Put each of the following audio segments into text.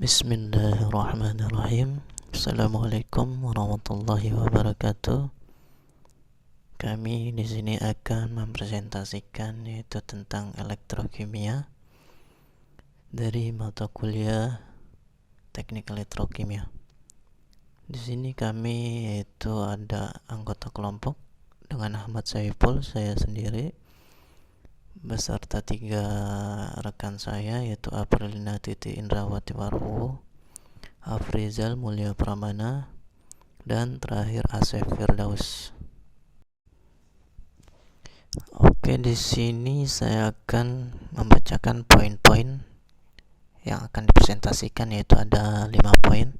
Bismillahirrahmanirrahim. Assalamualaikum warahmatullahi wabarakatuh. Kami di sini akan mempresentasikan yaitu tentang elektrokimia dari mata kuliah Teknik Elektrokimia. Di sini kami yaitu ada anggota kelompok dengan Ahmad Saiful, saya sendiri, beserta 3 rekan saya yaitu Aprilina Titi Indrawati Warwo, Afrizal Mulia Pramana, dan terakhir Asef Firdaus. Oke, di sini saya akan membacakan poin-poin yang akan dipresentasikan, yaitu ada 5 poin.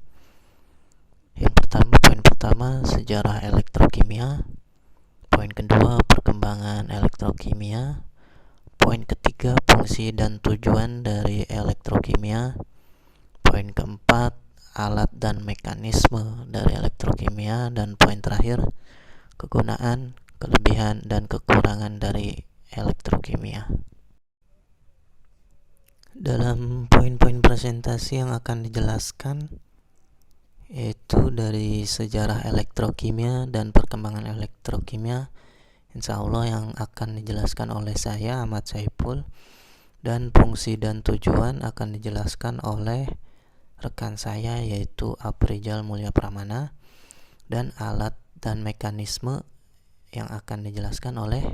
Poin pertama sejarah elektrokimia. Poin kedua perkembangan elektrokimia. Poin ketiga fungsi dan tujuan dari elektrokimia. Poin keempat alat dan mekanisme dari elektrokimia, dan poin terakhir kegunaan, kelebihan, dan kekurangan dari elektrokimia. Dalam poin-poin presentasi yang akan dijelaskan yaitu dari sejarah elektrokimia dan perkembangan elektrokimia, insya Allah yang akan dijelaskan oleh saya, Ahmad Saiful, dan fungsi dan tujuan akan dijelaskan oleh rekan saya yaitu Aprizal Mulia Pramana, dan alat dan mekanisme yang akan dijelaskan oleh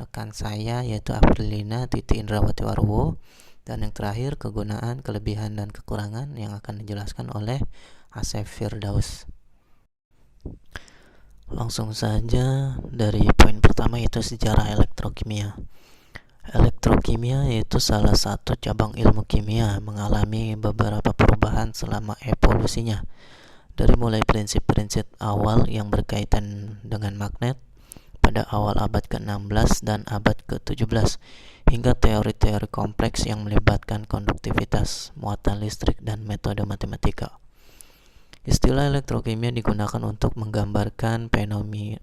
rekan saya yaitu Aprilina Titi Indrawati Warwo, dan yang terakhir kegunaan, kelebihan, dan kekurangan yang akan dijelaskan oleh Asef Firdaus. Langsung saja dari poin pertama yaitu sejarah elektrokimia. Elektrokimia yaitu salah satu cabang ilmu kimia mengalami beberapa perubahan selama evolusinya, dari mulai prinsip-prinsip awal yang berkaitan dengan magnet pada awal abad ke-16 dan abad ke-17 hingga teori-teori kompleks yang melibatkan konduktivitas, muatan listrik, dan metode matematika. Istilah elektrokimia digunakan untuk menggambarkan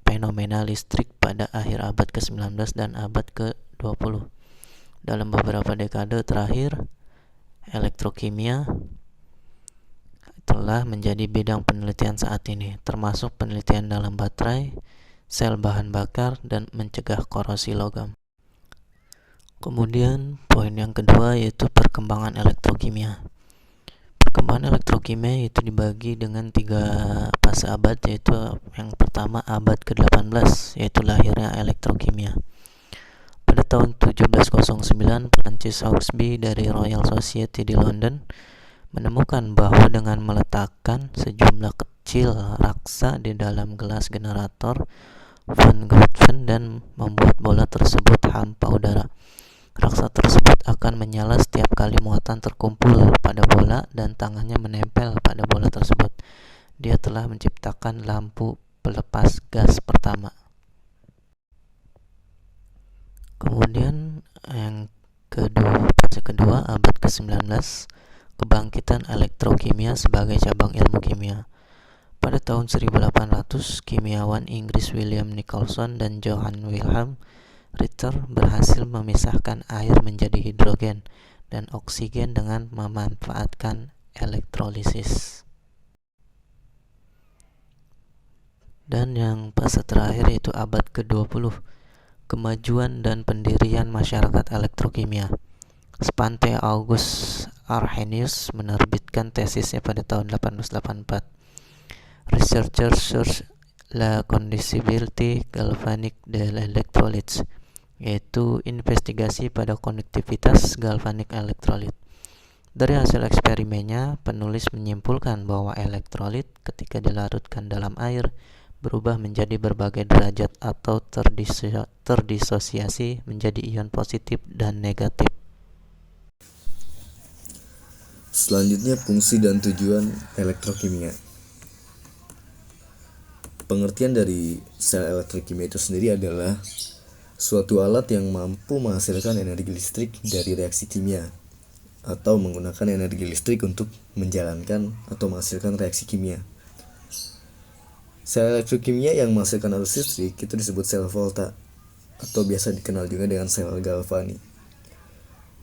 fenomena listrik pada akhir abad ke-19 dan abad ke-20. Dalam beberapa dekade terakhir, elektrokimia telah menjadi bidang penelitian saat ini, termasuk penelitian dalam baterai, sel bahan bakar, dan mencegah korosi logam. Kemudian poin yang kedua yaitu perkembangan elektrokimia. Perkembangan elektrokimia itu dibagi dengan 3 fase abad, yaitu yang pertama abad ke-18 yaitu lahirnya elektrokimia. Pada tahun 1709, Francis Hauksbee dari Royal Society di London menemukan bahwa dengan meletakkan sejumlah kecil raksa di dalam gelas generator Van Goutven dan membuat bola tersebut hampa udara, raksa tersebut akan menyala setiap kali muatan terkumpul pada bola dan tangannya menempel pada bola tersebut. Dia telah menciptakan lampu pelepas gas pertama. Kemudian yang fase kedua abad ke-19, kebangkitan elektrokimia sebagai cabang ilmu kimia. Pada tahun 1800, kimiawan Inggris William Nicholson dan Johann Wilhelm Ritter berhasil memisahkan air menjadi hidrogen dan oksigen dengan memanfaatkan elektrolisis. Dan yang fase terakhir yaitu abad ke-20, kemajuan dan pendirian masyarakat elektrokimia. Svante August Arrhenius menerbitkan tesisnya pada tahun 1884, Researchers sur la condensabilité galvanique de l'électrolyte, yaitu investigasi pada konduktivitas galvanik elektrolit. Dari hasil eksperimennya, penulis menyimpulkan bahwa elektrolit ketika dilarutkan dalam air berubah menjadi berbagai derajat atau terdisosiasi menjadi ion positif dan negatif. Selanjutnya, fungsi dan tujuan elektrokimia. Pengertian dari sel elektrokimia itu sendiri adalah suatu alat yang mampu menghasilkan energi listrik dari reaksi kimia atau menggunakan energi listrik untuk menjalankan atau menghasilkan reaksi kimia. Sel elektrokimia yang menghasilkan arus listrik itu disebut sel volta atau biasa dikenal juga dengan sel galvani.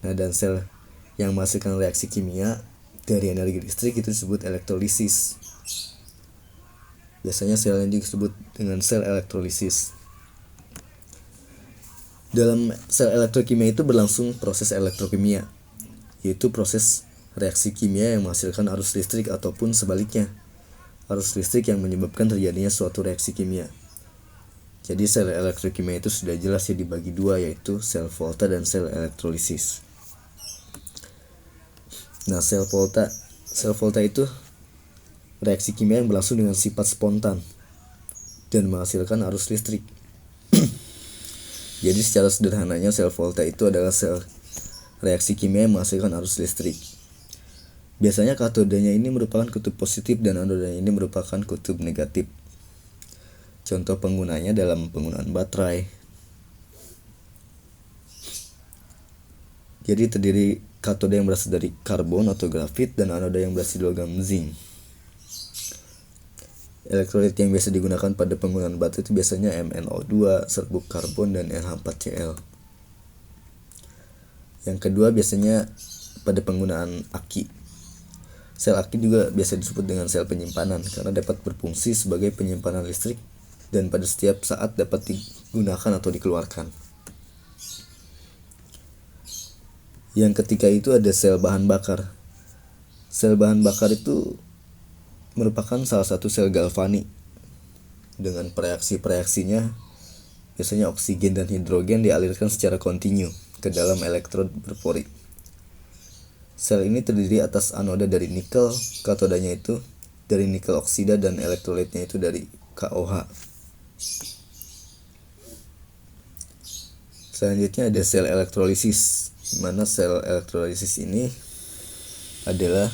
Nah, dan sel yang menghasilkan reaksi kimia dari energi listrik itu disebut elektrolisis. Biasanya sel ini disebut dengan sel elektrolisis. Dalam sel elektrokimia itu berlangsung proses elektrokimia, yaitu proses reaksi kimia yang menghasilkan arus listrik ataupun sebaliknya, arus listrik yang menyebabkan terjadinya suatu reaksi kimia. Jadi sel elektrokimia itu sudah jelas ya dibagi dua, yaitu sel volta dan sel elektrolisis. Nah, sel volta itu reaksi kimia yang berlangsung dengan sifat spontan dan menghasilkan arus listrik. Jadi secara sederhananya sel volta itu adalah sel reaksi kimia yang menghasilkan arus listrik. Biasanya katodanya ini merupakan kutub positif dan anodanya ini merupakan kutub negatif. Contoh penggunanya dalam penggunaan baterai. Jadi terdiri katoda yang berasal dari karbon atau grafit dan anoda yang berasal dari logam zinc. Elektrolit yang biasa digunakan pada penggunaan batu itu biasanya MnO2, serbuk karbon, dan NH4Cl. Yang kedua biasanya pada penggunaan aki. Sel aki juga biasa disebut dengan sel penyimpanan karena dapat berfungsi sebagai penyimpanan listrik dan pada setiap saat dapat digunakan atau dikeluarkan. Yang ketiga itu ada sel bahan bakar. Sel bahan bakar itu merupakan salah satu sel galvanik. Dengan reaksinya biasanya oksigen dan hidrogen dialirkan secara kontinu ke dalam elektrod berpori. Sel ini terdiri atas anoda dari nikel, katodanya itu dari nikel oksida dan elektrolitnya itu dari KOH. Selanjutnya ada sel elektrolisis, di mana sel elektrolisis ini adalah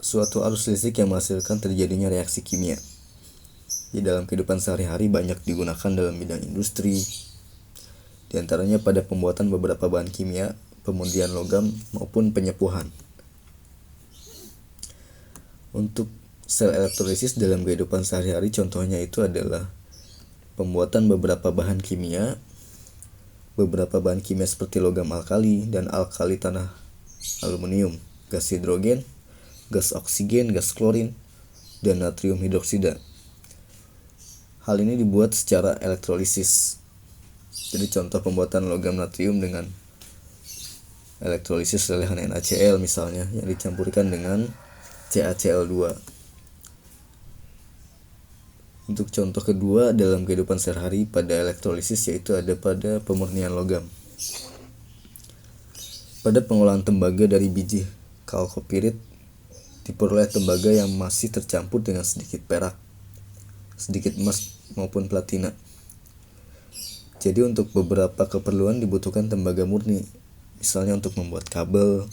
suatu arus listrik yang menghasilkan terjadinya reaksi kimia. Di dalam kehidupan sehari-hari banyak digunakan dalam bidang industri, di antaranya pada pembuatan beberapa bahan kimia, pemurnian logam, maupun penyepuhan. Untuk sel elektrolisis dalam kehidupan sehari-hari contohnya itu adalah pembuatan beberapa bahan kimia, seperti logam alkali dan alkali tanah aluminium, gas hidrogen, gas oksigen, gas klorin, dan natrium hidroksida. Hal ini dibuat secara elektrolisis. Jadi contoh pembuatan logam natrium dengan elektrolisis lelehan NaCl misalnya yang dicampurkan dengan CaCl2. Untuk contoh kedua dalam kehidupan sehari-hari pada elektrolisis yaitu ada pada pemurnian logam. Pada pengolahan tembaga dari biji kalkopirit diperoleh tembaga yang masih tercampur dengan sedikit perak, sedikit emas maupun platina. Jadi untuk beberapa keperluan dibutuhkan tembaga murni, misalnya untuk membuat kabel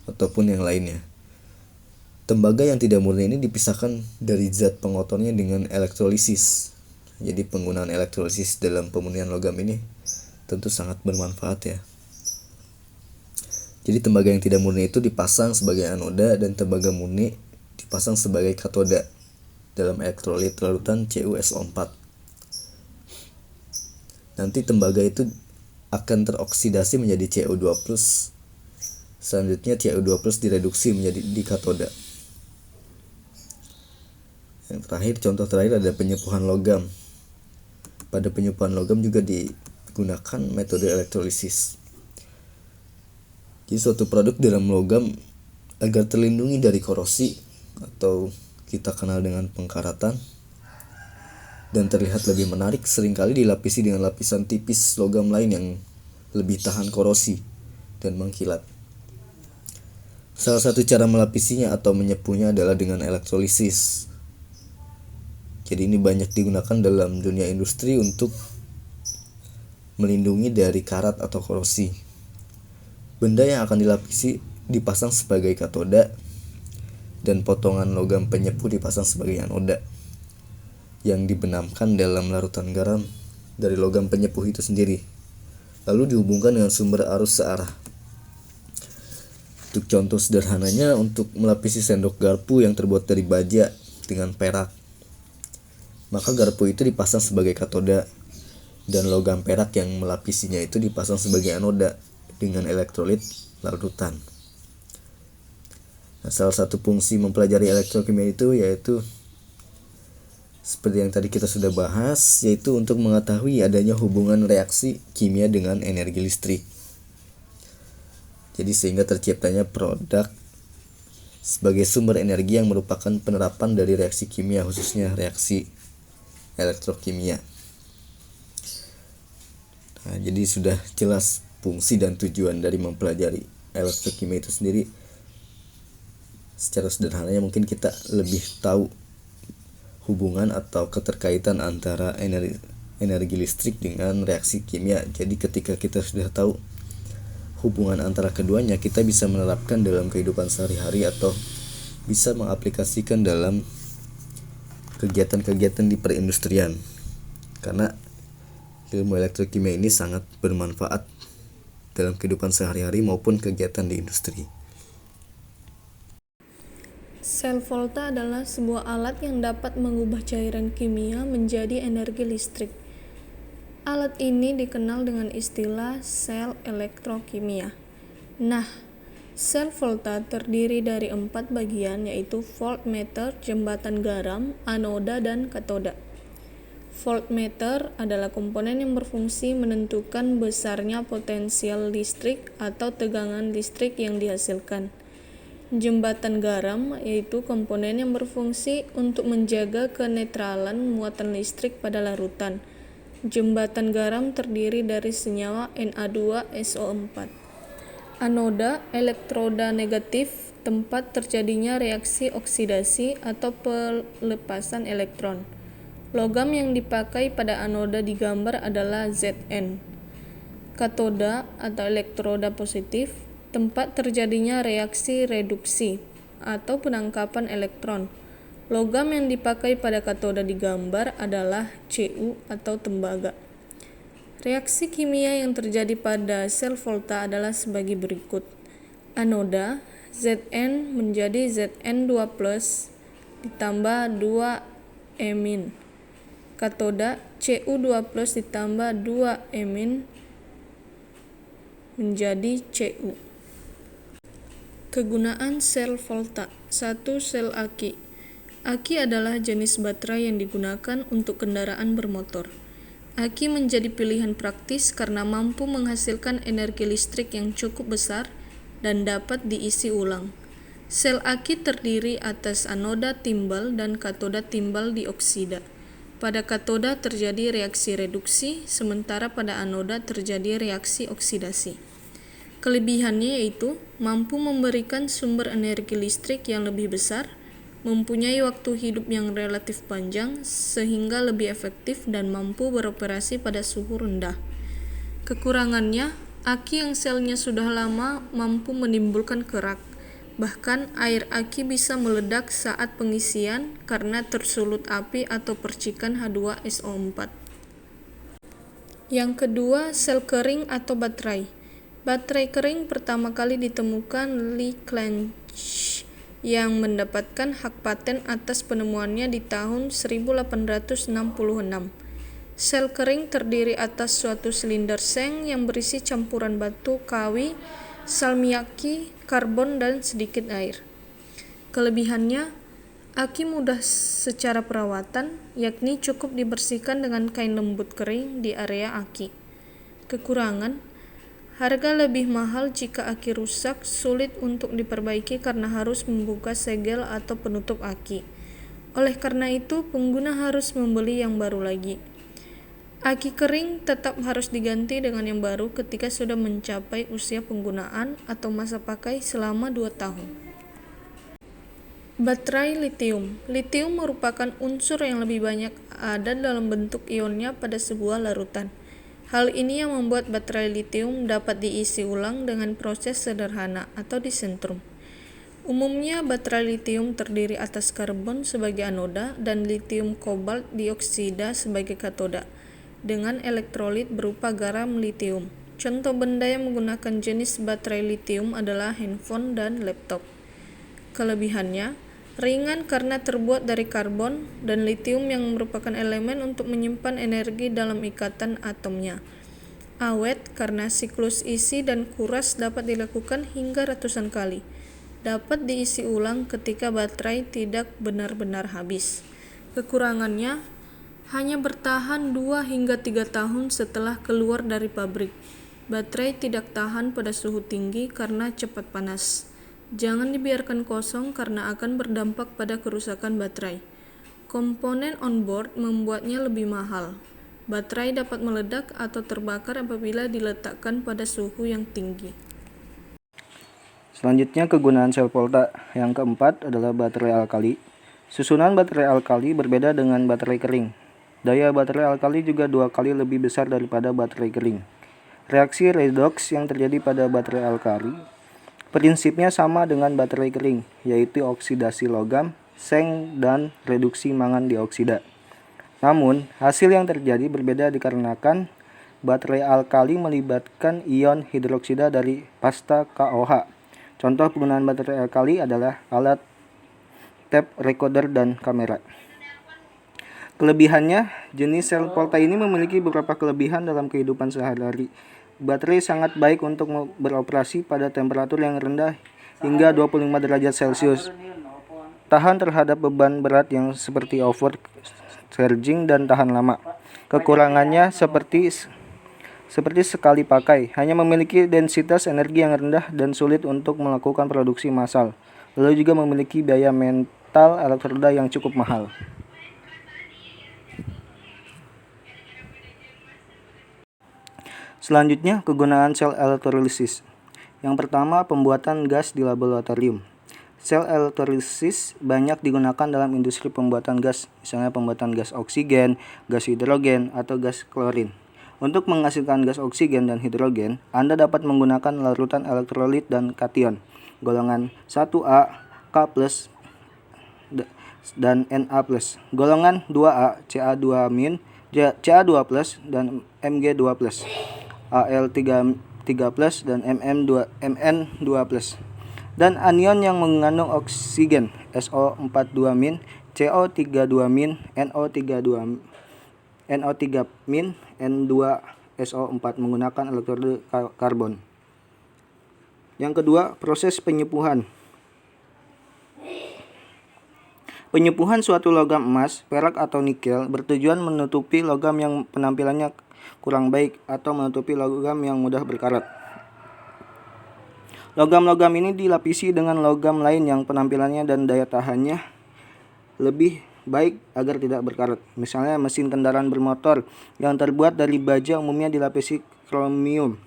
ataupun yang lainnya. Tembaga yang tidak murni ini dipisahkan dari zat pengotornya dengan elektrolisis. Jadi penggunaan elektrolisis dalam pemurnian logam ini tentu sangat bermanfaat ya. Jadi tembaga yang tidak murni itu dipasang sebagai anoda dan tembaga murni dipasang sebagai katoda dalam elektrolit larutan CuSO4. Nanti tembaga itu akan teroksidasi menjadi CO2+. Selanjutnya CO2+ direduksi menjadi di katoda. Yang terakhir, contoh terakhir ada penyepuhan logam. Pada penyepuhan logam juga digunakan metode elektrolisis. Jadi suatu produk dalam logam agar terlindungi dari korosi atau kita kenal dengan pengkaratan dan terlihat lebih menarik, seringkali dilapisi dengan lapisan tipis logam lain yang lebih tahan korosi dan mengkilat. Salah satu cara melapisinya atau menyepuhnya adalah dengan elektrolisis. Jadi ini banyak digunakan dalam dunia industri untuk melindungi dari karat atau korosi. Benda yang akan dilapisi dipasang sebagai katoda dan potongan logam penyepuh dipasang sebagai anoda yang dibenamkan dalam larutan garam dari logam penyepuh itu sendiri, lalu dihubungkan dengan sumber arus searah. Untuk contoh sederhananya, untuk melapisi sendok garpu yang terbuat dari baja dengan perak, maka garpu itu dipasang sebagai katoda dan logam perak yang melapisinya itu dipasang sebagai anoda dengan elektrolit larutan. Nah, salah satu fungsi mempelajari elektrokimia itu yaitu seperti yang tadi kita sudah bahas, yaitu untuk mengetahui adanya hubungan reaksi kimia dengan energi listrik. Jadi sehingga terciptanya produk sebagai sumber energi yang merupakan penerapan dari reaksi kimia, khususnya reaksi elektrokimia. Nah, jadi sudah jelas fungsi dan tujuan dari mempelajari elektrokimia itu sendiri. Secara sederhananya mungkin kita lebih tahu hubungan atau keterkaitan antara energi listrik dengan reaksi kimia. Jadi ketika kita sudah tahu hubungan antara keduanya, kita bisa menerapkan dalam kehidupan sehari-hari atau bisa mengaplikasikan dalam kegiatan-kegiatan di perindustrian. Karena ilmu elektrokimia ini sangat bermanfaat dalam kehidupan sehari-hari maupun kegiatan di industri. Sel volta adalah sebuah alat yang dapat mengubah cairan kimia menjadi energi listrik. Alat ini dikenal dengan istilah sel elektrokimia. Nah, sel volta terdiri dari 4 bagian, yaitu voltmeter, jembatan garam, anoda, dan katoda. Voltmeter adalah komponen yang berfungsi menentukan besarnya potensial listrik atau tegangan listrik yang dihasilkan. Jembatan garam yaitu komponen yang berfungsi untuk menjaga kenetralan muatan listrik pada larutan. Jembatan garam terdiri dari senyawa Na2SO4. Anoda, elektroda negatif, tempat terjadinya reaksi oksidasi atau pelepasan elektron. Logam yang dipakai pada anoda digambar adalah Zn. Katoda atau elektroda positif, tempat terjadinya reaksi reduksi atau penangkapan elektron. Logam yang dipakai pada katoda digambar adalah Cu atau tembaga. Reaksi kimia yang terjadi pada sel volta adalah sebagai berikut. Anoda, Zn menjadi Zn2+ ditambah 2-emin. Katoda, Cu2+ ditambah 2-emin menjadi Cu. Kegunaan sel volta. 1. Sel aki. Aki adalah jenis baterai yang digunakan untuk kendaraan bermotor. Aki menjadi pilihan praktis karena mampu menghasilkan energi listrik yang cukup besar dan dapat diisi ulang. Sel aki terdiri atas anoda timbal dan katoda timbal dioksida. Pada katoda terjadi reaksi reduksi, sementara pada anoda terjadi reaksi oksidasi. Kelebihannya yaitu mampu memberikan sumber energi listrik yang lebih besar, mempunyai waktu hidup yang relatif panjang sehingga lebih efektif dan mampu beroperasi pada suhu rendah. Kekurangannya, aki yang selnya sudah lama mampu menimbulkan kerak. Bahkan air aki bisa meledak saat pengisian karena tersulut api atau percikan H2SO4. Yang kedua, sel kering atau baterai. Baterai kering pertama kali ditemukan Lee Clanch yang mendapatkan hak paten atas penemuannya di tahun 1866. Sel kering terdiri atas suatu silinder seng yang berisi campuran batu kawi, salmiakki, karbon, dan sedikit air. Kelebihannya, aki mudah secara perawatan, yakni cukup dibersihkan dengan kain lembut kering di area aki. Kekurangan, harga lebih mahal jika aki rusak, sulit untuk diperbaiki karena harus membuka segel atau penutup aki. Oleh karena itu, pengguna harus membeli yang baru lagi. Aki kering tetap harus diganti dengan yang baru ketika sudah mencapai usia penggunaan atau masa pakai selama 2 tahun. Baterai litium. Litium merupakan unsur yang lebih banyak ada dalam bentuk ionnya pada sebuah larutan. Hal ini yang membuat baterai litium dapat diisi ulang dengan proses sederhana atau disentrum. Umumnya baterai litium terdiri atas karbon sebagai anoda dan litium kobalt dioksida sebagai katoda dengan elektrolit berupa garam litium. Contoh benda yang menggunakan jenis baterai litium adalah handphone dan laptop. Kelebihannya, ringan karena terbuat dari karbon dan litium yang merupakan elemen untuk menyimpan energi dalam ikatan atomnya. Awet karena siklus isi dan kuras dapat dilakukan hingga ratusan kali. Dapat diisi ulang ketika baterai tidak benar-benar habis. Kekurangannya hanya bertahan 2 hingga 3 tahun setelah keluar dari pabrik. Baterai tidak tahan pada suhu tinggi karena cepat panas. Jangan dibiarkan kosong karena akan berdampak pada kerusakan baterai. Komponen onboard membuatnya lebih mahal. Baterai dapat meledak atau terbakar apabila diletakkan pada suhu yang tinggi. Selanjutnya kegunaan sel volta. Yang keempat adalah baterai alkali. Susunan baterai alkali berbeda dengan baterai kering. Daya baterai alkali juga 2 kali lebih besar daripada baterai kering. Reaksi redoks yang terjadi pada baterai alkali prinsipnya sama dengan baterai kering, yaitu oksidasi logam, seng, dan reduksi mangan dioksida. Namun, hasil yang terjadi berbeda dikarenakan baterai alkali melibatkan ion hidroksida dari pasta KOH. Contoh penggunaan baterai alkali adalah alat tape recorder dan kamera. Kelebihannya, jenis sel volta ini memiliki beberapa kelebihan dalam kehidupan sehari-hari. Baterai sangat baik untuk beroperasi pada temperatur yang rendah hingga 25 derajat Celcius. Tahan terhadap beban berat yang seperti overcharging dan tahan lama. Kekurangannya seperti sekali pakai, hanya memiliki densitas energi yang rendah dan sulit untuk melakukan produksi massal. Lalu juga memiliki biaya mental elektroda yang cukup mahal. Selanjutnya, kegunaan sel elektrolisis. Yang pertama, pembuatan gas di laboratorium. Sel elektrolisis banyak digunakan dalam industri pembuatan gas, misalnya pembuatan gas oksigen, gas hidrogen, atau gas klorin. Untuk menghasilkan gas oksigen dan hidrogen, Anda dapat menggunakan larutan elektrolit dan kation, golongan 1A, K+, dan Na+, golongan 2A, Ca2-, Ca2+, dan Mg2+, Al3+, dan Mn2+, dan anion yang mengandung oksigen, SO42-, CO32-, NO3-, N2SO4 menggunakan elektroda karbon. Yang kedua, proses penyempuhan. Penyempuhan suatu logam emas, perak atau nikel bertujuan menutupi logam yang penampilannya kurang baik atau menutupi logam yang mudah berkarat. Logam-logam ini dilapisi dengan logam lain yang penampilannya dan daya tahannya lebih baik agar tidak berkarat. Misalnya mesin kendaraan bermotor yang terbuat dari baja umumnya dilapisi kromium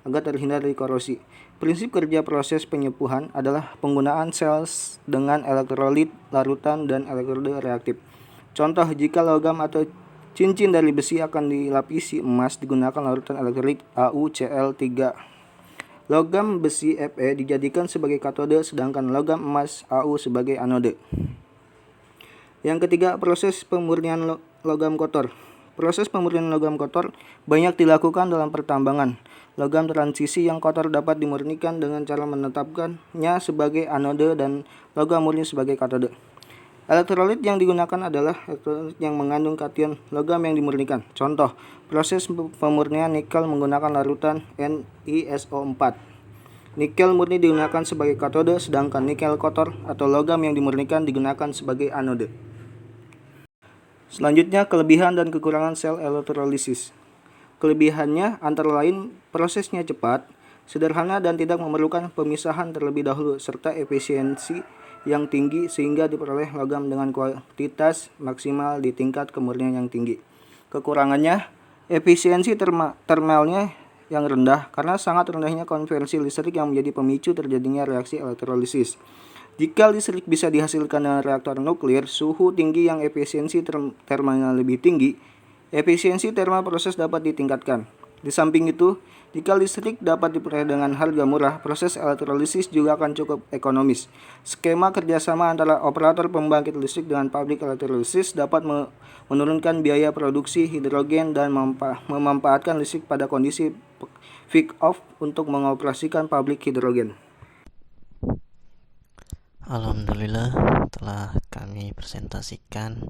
agar terhindar dari korosi. Prinsip kerja proses penyempuhan adalah penggunaan sel dengan elektrolit, larutan, dan elektroda reaktif. Contoh, jika logam atau cincin dari besi akan dilapisi emas, digunakan larutan elektrolit AuCl3. Logam besi Fe dijadikan sebagai katode, sedangkan logam emas Au sebagai anode. Yang ketiga, proses pemurnian logam kotor. Proses pemurnian logam kotor banyak dilakukan dalam pertambangan. Logam transisi yang kotor dapat dimurnikan dengan cara menetapkannya sebagai anode dan logam murni sebagai katode. Elektrolit yang digunakan adalah elektrolit yang mengandung kation logam yang dimurnikan. Contoh, proses pemurnian nikel menggunakan larutan NiSO4. Nikel murni digunakan sebagai katode, sedangkan nikel kotor atau logam yang dimurnikan digunakan sebagai anode. Selanjutnya, kelebihan dan kekurangan sel elektrolisis. Kelebihannya antara lain prosesnya cepat, sederhana, dan tidak memerlukan pemisahan terlebih dahulu, serta efisiensi yang tinggi sehingga diperoleh logam dengan kuantitas maksimal di tingkat kemurnian yang tinggi. Kekurangannya, efisiensi termalnya yang rendah karena sangat rendahnya konversi listrik yang menjadi pemicu terjadinya reaksi elektrolisis. Jika listrik bisa dihasilkan dengan reaktor nuklir, suhu tinggi yang efisiensi termalnya lebih tinggi, efisiensi termal proses dapat ditingkatkan. Di samping itu, jika listrik dapat diperoleh dengan harga murah, proses elektrolisis juga akan cukup ekonomis. Skema kerjasama antara operator pembangkit listrik dengan pabrik elektrolisis dapat menurunkan biaya produksi hidrogen dan memanfaatkan listrik pada kondisi peak off untuk mengoperasikan pabrik hidrogen. Alhamdulillah, telah kami presentasikan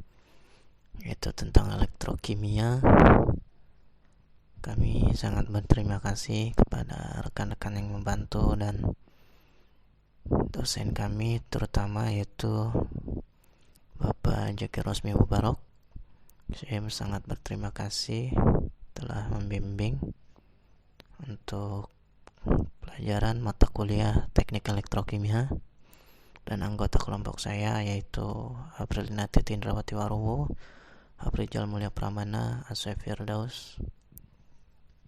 yaitu tentang elektrokimia. Kami sangat berterima kasih kepada rekan-rekan yang membantu dan dosen kami, terutama yaitu Bapak Jaki Rosmi Mubarok. Saya sangat berterima kasih telah membimbing untuk pelajaran mata kuliah Teknik Elektrokimia, dan anggota kelompok saya yaitu Aprilina Titi Indrawati Waruwo, Aprijal Mulya Pramana, Aswef Firdaus.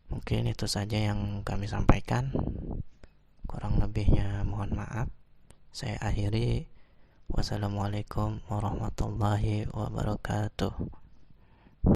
Mungkin itu saja yang kami sampaikan, kurang lebihnya mohon maaf. Saya akhiri. Wassalamualaikum warahmatullahi wabarakatuh.